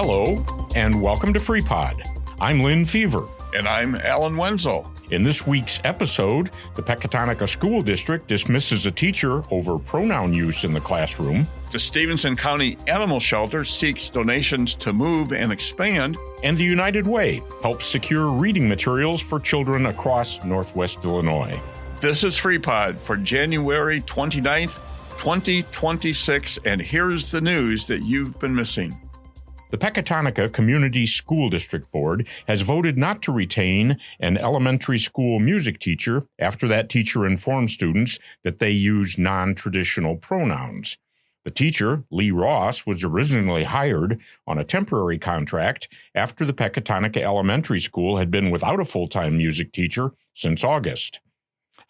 Hello, and welcome to Freeport. I'm Lynn Fever. And I'm Lena-Winslow. In this week's episode, the Pecatonica School District dismisses a teacher over pronoun use in the classroom. The Stephenson County Animal Shelter seeks donations to move and expand. And the United Way helps secure reading materials for children across Northwest Illinois. This is Freeport for January 29th, 2026, and here's the news that you've been missing. The Pecatonica Community School District Board has voted not to retain an elementary school music teacher after that teacher informed students that they use non-traditional pronouns. The teacher, Lee Ross, was originally hired on a temporary contract after the Pecatonica Elementary School had been without a full-time music teacher since August.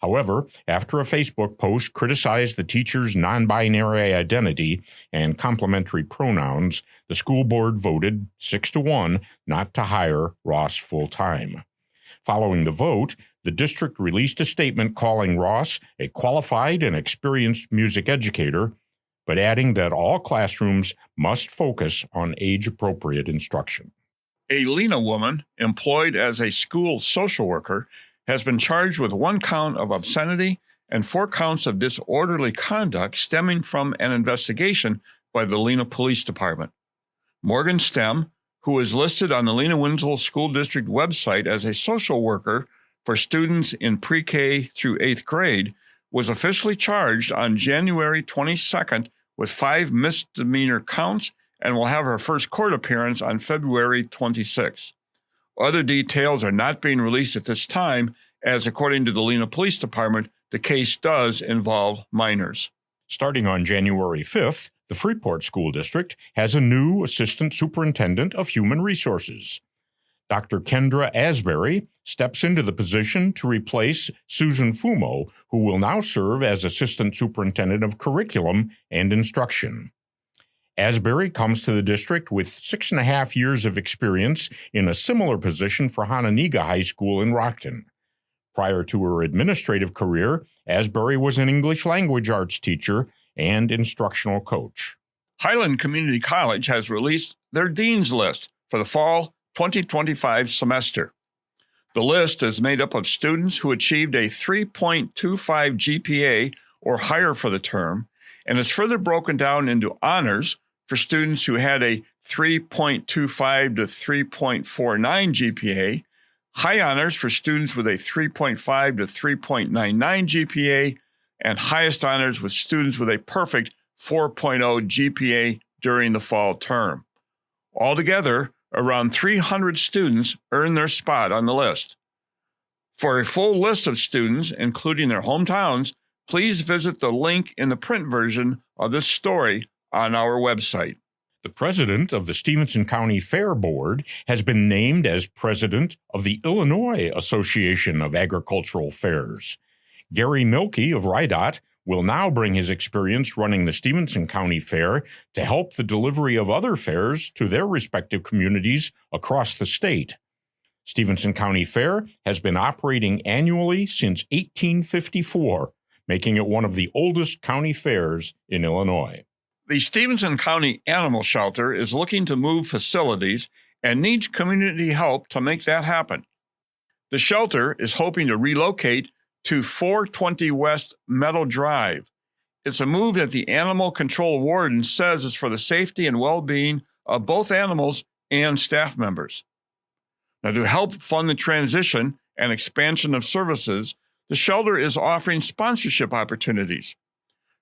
However, after a Facebook post criticized the teacher's non-binary identity and complementary pronouns, the school board voted 6-1 not to hire Ross full-time. Following the vote, the district released a statement calling Ross a qualified and experienced music educator, but adding that all classrooms must focus on age-appropriate instruction. A Lena woman employed as a school social worker has been charged with 1 count of obscenity and 4 counts of disorderly conduct stemming from an investigation by the Lena Police Department. Morgan Stem, who is listed on the Lena-Winslow School District website as a social worker for students in pre-K through 8th grade, was officially charged on January 22nd with 5 misdemeanor counts and will have her first court appearance on February 26th. Other details are not being released at this time, as according to the Lena Police Department, the case does involve minors. Starting on January 5th, the Freeport School District has a new Assistant Superintendent of Human Resources. Dr. Kendra Asbury steps into the position to replace Susan Fumo, who will now serve as Assistant Superintendent of Curriculum and Instruction. Asbury comes to the district with 6.5 years of experience in a similar position for Hananiga High School in Rockton. Prior to her administrative career, Asbury was an English language arts teacher and instructional coach. Highland Community College has released their Dean's List for the fall 2025 semester. The list is made up of students who achieved a 3.25 GPA or higher for the term, and is further broken down into honors for students who had a 3.25 to 3.49 GPA, high honors for students with a 3.5 to 3.99 GPA, and highest honors with students with a perfect 4.0 GPA during the fall term. Altogether, around 300 students earned their spot on the list. For a full list of students, including their hometowns, please visit the link in the print version of this story on our website. The president of the Stephenson County Fair Board has been named as president of the Illinois Association of Agricultural Fairs. Gary Milkey of RIDOT will now bring his experience running the Stephenson County Fair to help the delivery of other fairs to their respective communities across the state. Stephenson County Fair has been operating annually since 1854, making it one of the oldest county fairs in Illinois. The Stephenson County Animal Shelter is looking to move facilities and needs community help to make that happen. The shelter is hoping to relocate to 420 West Meadow Drive. It's a move that the animal control warden says is for the safety and well-being of both animals and staff members. Now, to help fund the transition and expansion of services, the shelter is offering sponsorship opportunities.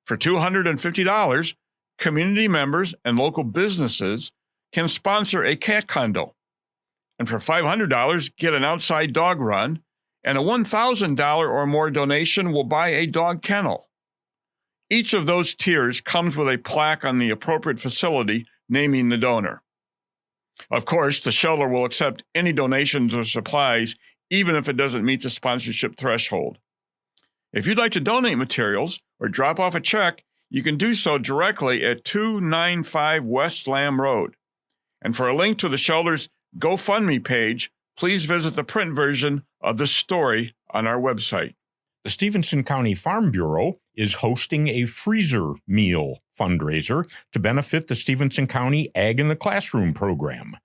For $250, community members and local businesses can sponsor a cat condo. And for $500, get an outside dog run, and a $1,000 or more donation will buy a dog kennel. Each of those tiers comes with a plaque on the appropriate facility naming the donor. Of course, the shelter will accept any donations or supplies, even if it doesn't meet the sponsorship threshold. If you'd like to donate materials or drop off a check, you can do so directly at 295 West Lamb Road. And for a link to the shelter's GoFundMe page, please visit the print version of this story on our website. The Stephenson County Farm Bureau is hosting a freezer meal fundraiser to benefit the Stephenson County Ag in the Classroom program.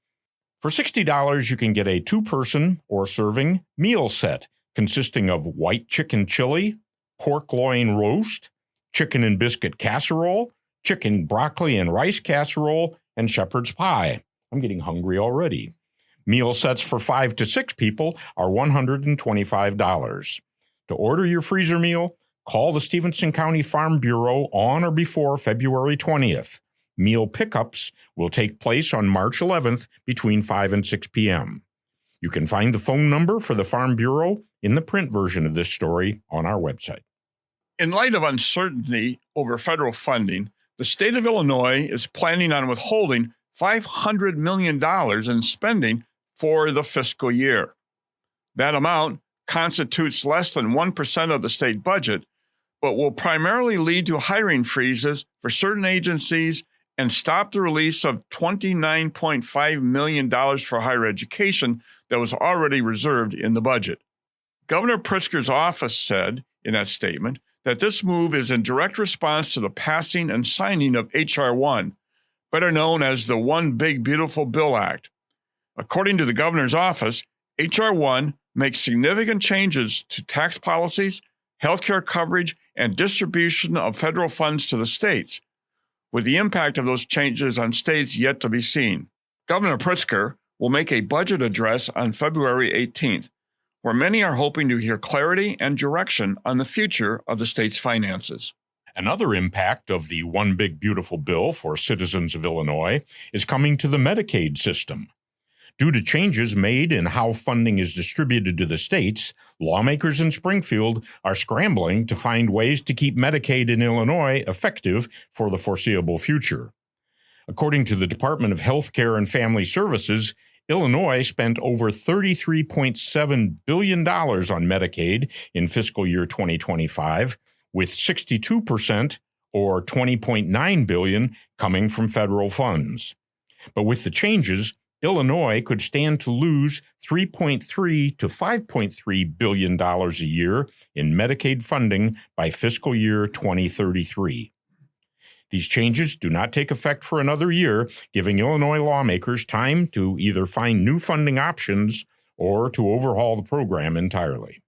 For $60, you can get a two-person or serving meal set consisting of white chicken chili, pork loin roast, chicken and biscuit casserole, chicken broccoli and rice casserole, and shepherd's pie. I'm getting hungry already. Meal sets for 5 to 6 people are $125. To order your freezer meal, call the Stephenson County Farm Bureau on or before February 20th. Meal pickups will take place on March 11th between 5 and 6 p.m. You can find the phone number for the Farm Bureau in the print version of this story on our website. In light of uncertainty over federal funding, the state of Illinois is planning on withholding $500 million in spending for the fiscal year. That amount constitutes less than 1% of the state budget, but will primarily lead to hiring freezes for certain agencies and stop the release of $29.5 million for higher education that was already reserved in the budget. Governor Pritzker's office said in that statement that this move is in direct response to the passing and signing of H.R. 1, better known as the One Big Beautiful Bill Act. According to the governor's office, H.R. 1 makes significant changes to tax policies, healthcare coverage, and distribution of federal funds to the states, with the impact of those changes on states yet to be seen. Governor Pritzker will make a budget address on February 18th, where many are hoping to hear clarity and direction on the future of the state's finances. Another impact of the One Big Beautiful Bill for citizens of Illinois is coming to the Medicaid system. Due to changes made in how funding is distributed to the states, lawmakers in Springfield are scrambling to find ways to keep Medicaid in Illinois effective for the foreseeable future. According to the Department of Health Care and Family Services, Illinois spent over $33.7 billion on Medicaid in fiscal year 2025, with 62%, or $20.9 billion, coming from federal funds. But with the changes, Illinois could stand to lose $3.3 to $5.3 billion a year in Medicaid funding by fiscal year 2033. These changes do not take effect for another year, giving Illinois lawmakers time to either find new funding options or to overhaul the program entirely.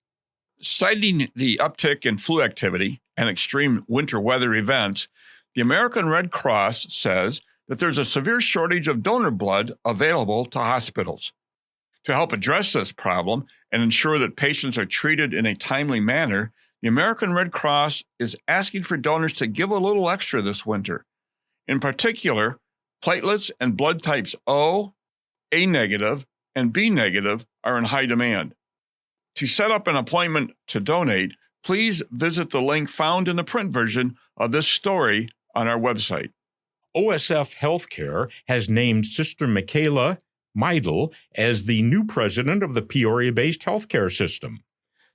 Citing the uptick in flu activity and extreme winter weather events, the American Red Cross says that there's a severe shortage of donor blood available to hospitals. To help address this problem and ensure that patients are treated in a timely manner, the American Red Cross is asking for donors to give a little extra this winter. In particular, platelets and blood types O, A negative, and B negative are in high demand. To set up an appointment to donate, please visit the link found in the print version of this story on our website. OSF Healthcare has named Sister Michaela Meidel as the new president of the Peoria-based healthcare system.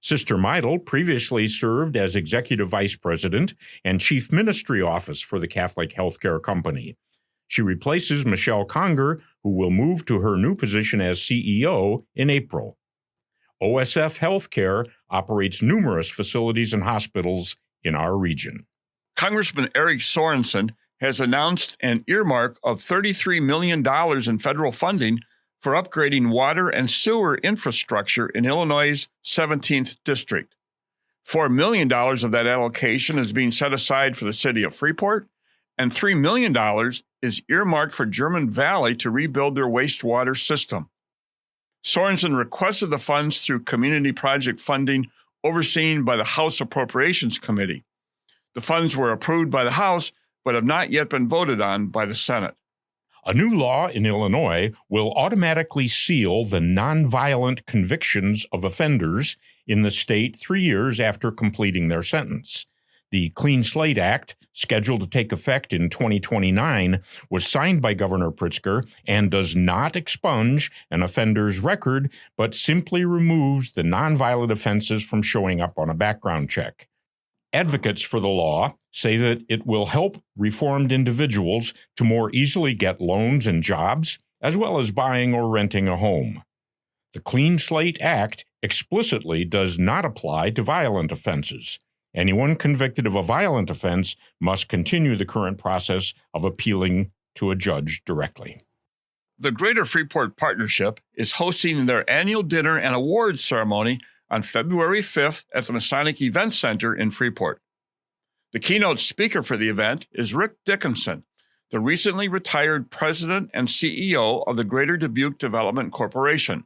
Sister Meidel previously served as executive vice president and chief ministry office for the Catholic Healthcare Company. She replaces Michelle Conger, who will move to her new position as CEO in April. OSF Healthcare operates numerous facilities and hospitals in our region. Congressman Eric Sorensen has announced an earmark of $33 million in federal funding for upgrading water and sewer infrastructure in Illinois' 17th District. $4 million of that allocation is being set aside for the city of Freeport, and $3 million is earmarked for German Valley to rebuild their wastewater system. Sorensen requested the funds through community project funding overseen by the House Appropriations Committee. The funds were approved by the House, but have not yet been voted on by the Senate. A new law in Illinois will automatically seal the nonviolent convictions of offenders in the state 3 years after completing their sentence. The Clean Slate Act, scheduled to take effect in 2029, was signed by Governor Pritzker and does not expunge an offender's record, but simply removes the nonviolent offenses from showing up on a background check. Advocates for the law say that it will help reformed individuals to more easily get loans and jobs, as well as buying or renting a home. The Clean Slate Act explicitly does not apply to violent offenses. Anyone convicted of a violent offense must continue the current process of appealing to a judge directly. The Greater Freeport Partnership is hosting their annual dinner and awards ceremony on February 5th at the Masonic Event Center in Freeport. The keynote speaker for the event is Rick Dickinson, the recently retired president and CEO of the Greater Dubuque Development Corporation.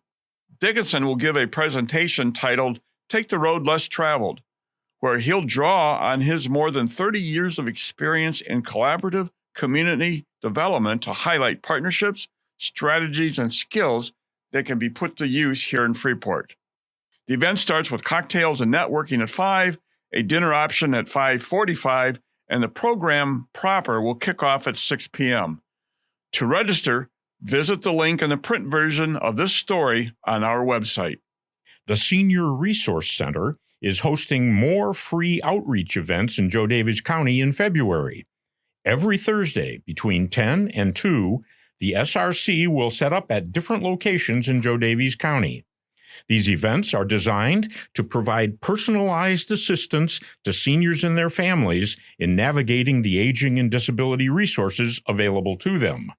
Dickinson will give a presentation titled Take the Road Less Traveled, where he'll draw on his more than 30 years of experience in collaborative community development to highlight partnerships, strategies, and skills that can be put to use here in Freeport. The event starts with cocktails and networking at 5, a dinner option at 5:45, and the program proper will kick off at 6 p.m. To register, visit the link in the print version of this story on our website. The Senior Resource Center is hosting more free outreach events in Joe Daviess County in February. Every Thursday between 10 and 2, the SRC will set up at different locations in Joe Daviess County. These events are designed to provide personalized assistance to seniors and their families in navigating the aging and disability resources available to them.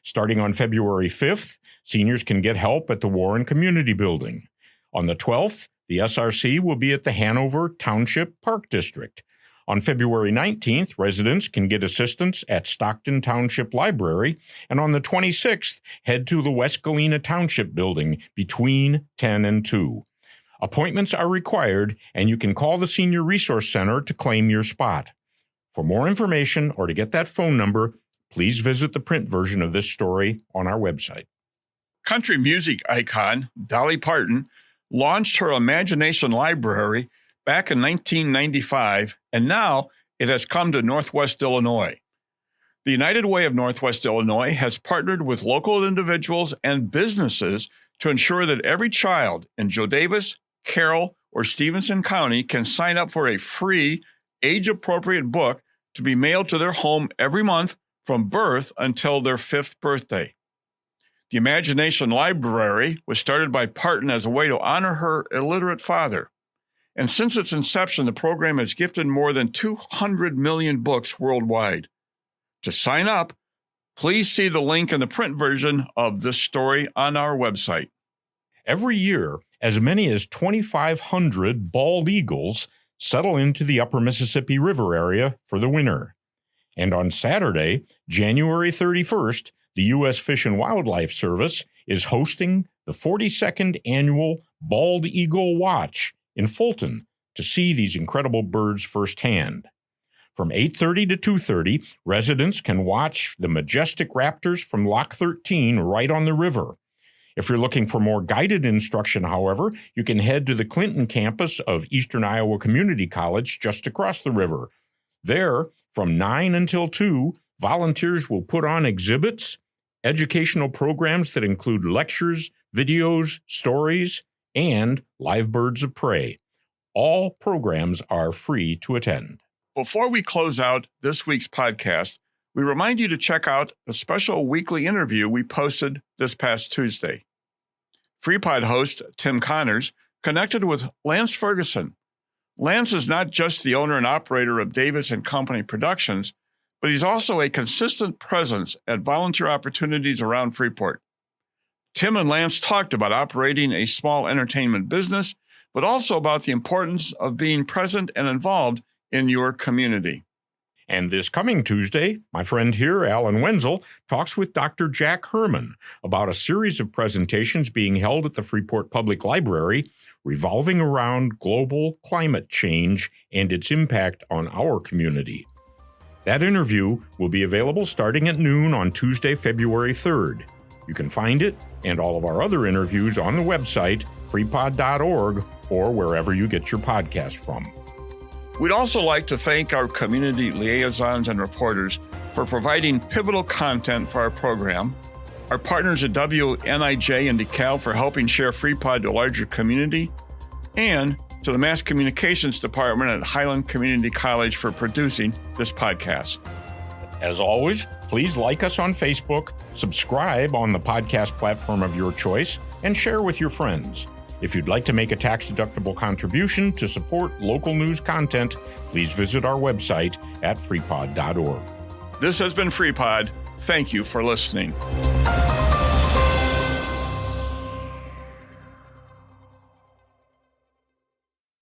Starting on February 5th, seniors can get help at the Warren Community Building. On the 12th, the SRC will be at the Hanover Township Park District. On February 19th, residents can get assistance at Stockton Township Library, and on the 26th, head to the West Galena Township Building between 10 and 2. Appointments are required, and you can call the Senior Resource Center to claim your spot. For more information or to get that phone number, please visit the print version of this story on our website. Country music icon Dolly Parton launched her Imagination Library back in 1995, and now it has come to Northwest Illinois. The United Way of Northwest Illinois has partnered with local individuals and businesses to ensure that every child in Joe Daviess, Carroll, or Stephenson County can sign up for a free, age-appropriate book to be mailed to their home every month from birth until their 5th birthday. The Imagination Library was started by Parton as a way to honor her illiterate father. And since its inception, the program has gifted more than 200 million books worldwide. To sign up, please see the link in the print version of this story on our website. Every year, as many as 2,500 bald eagles settle into the upper Mississippi River area for the winter. And on Saturday, January 31st, the U.S. Fish and Wildlife Service is hosting the 42nd annual Bald Eagle Watch in Fulton to see these incredible birds firsthand. From 8:30 to 2:30, residents can watch the majestic raptors from Loch 13 right on the river. If you're looking for more guided instruction, however, you can head to the Clinton campus of Eastern Iowa Community College just across the river. There, from 9 until 2, volunteers will put on exhibits, educational programs that include lectures, videos, stories, and live birds of prey. All programs are free to attend. Before we close out this week's podcast, we remind you to check out the special weekly interview we posted this past Tuesday. FreePod host Tim Connors connected with Lance Ferguson. Lance is not just the owner and operator of Daviess & Company Productions, but he's also a consistent presence at volunteer opportunities around Freeport. Tim and Lance talked about operating a small entertainment business, but also about the importance of being present and involved in your community. And this coming Tuesday, my friend here, Alan Wenzel, talks with Dr. Jack Herman about a series of presentations being held at the Freeport Public Library revolving around global climate change and its impact on our community. That interview will be available starting at noon on Tuesday, February 3rd. You can find it and all of our other interviews on the website, freepod.org, or wherever you get your podcast from. We'd also like to thank our community liaisons and reporters for providing pivotal content for our program, our partners at WNIJ in DeKalb for helping share FreePod to a larger community, and to the Mass Communications Department at Highland Community College for producing this podcast. As always, please like us on Facebook, subscribe on the podcast platform of your choice, and share with your friends. If you'd like to make a tax-deductible contribution to support local news content, please visit our website at freepod.org. This has been FreePod. Thank you for listening.